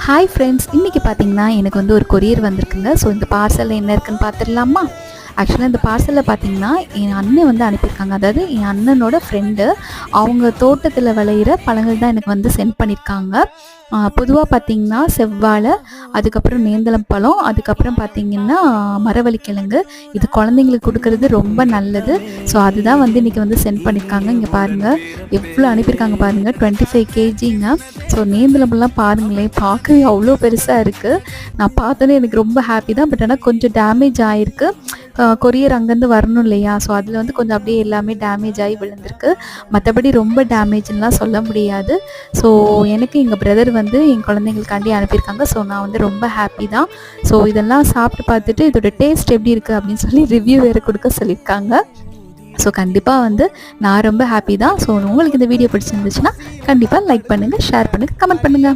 Hi friends, இன்றைக்கி பார்த்தீங்கன்னா எனக்கு வந்து ஒரு கொரியர் வந்திருக்குங்க. ஸோ இந்த பார்சலில் என்ன இருக்குன்னு பார்த்துடலாமா? ஆக்சுவலாக இந்த பார்சலில் பார்த்தீங்கன்னா என் அண்ணன் வந்து அனுப்பியிருக்காங்க. அதாவது என் அண்ணனோட ஃப்ரெண்டு அவங்க தோட்டத்தில் விளையிற பழங்கள் தான் எனக்கு வந்து சென்ட் பண்ணியிருக்காங்க. பொதுவாக பார்த்திங்கன்னா செவ்வாழை, அதுக்கப்புறம் நேந்திரம் பழம், அதுக்கப்புறம் பார்த்திங்கன்னா மரவள்ளிக்கிழங்கு. இது குழந்தைங்களுக்கு கொடுக்கறது ரொம்ப நல்லது. ஸோ அதுதான் வந்து இன்றைக்கி வந்து சென்ட் பண்ணியிருக்காங்க. இங்கே பாருங்கள் எவ்வளோ அனுப்பியிருக்காங்க பாருங்கள், 25 கேஜிங்க. ஸோ நேந்திரம்பழம்லாம் பாருங்களேன், பார்க்கவே அவ்வளோ பெருசாக இருக்குது. நான் பார்த்தோன்னே எனக்கு ரொம்ப ஹாப்பி தான். பட் ஆனால் கொஞ்சம் டேமேஜ் ஆகிருக்கு. கொரியர் அங்கேருந்து வரணும் இல்லையா? ஸோ அதில் வந்து கொஞ்சம் அப்படியே எல்லாமே டேமேஜ் ஆகி விழுந்திருக்கு. மற்றபடி ரொம்ப டேமேஜ்லாம் சொல்ல முடியாது. ஸோ எனக்கு எங்கள் பிரதர் வந்து என் குழந்தைங்களுக்காண்டி அனுப்பியிருக்காங்க. ஸோ நான் வந்து ரொம்ப ஹாப்பி தான். ஸோ இதெல்லாம் சாப்பிட்டு பார்த்துட்டு இதோட டேஸ்ட் எப்படி இருக்குது அப்படின்னு சொல்லி ரிவ்யூ வேறு கொடுக்க சொல்லியிருக்காங்க. ஸோ கண்டிப்பாக வந்து நான் ரொம்ப ஹாப்பி தான். ஸோ உங்களுக்கு இந்த வீடியோ பிடிச்சிருந்துச்சுன்னா கண்டிப்பாக லைக் பண்ணுங்கள், ஷேர் பண்ணுங்கள், கமெண்ட் பண்ணுங்கள்.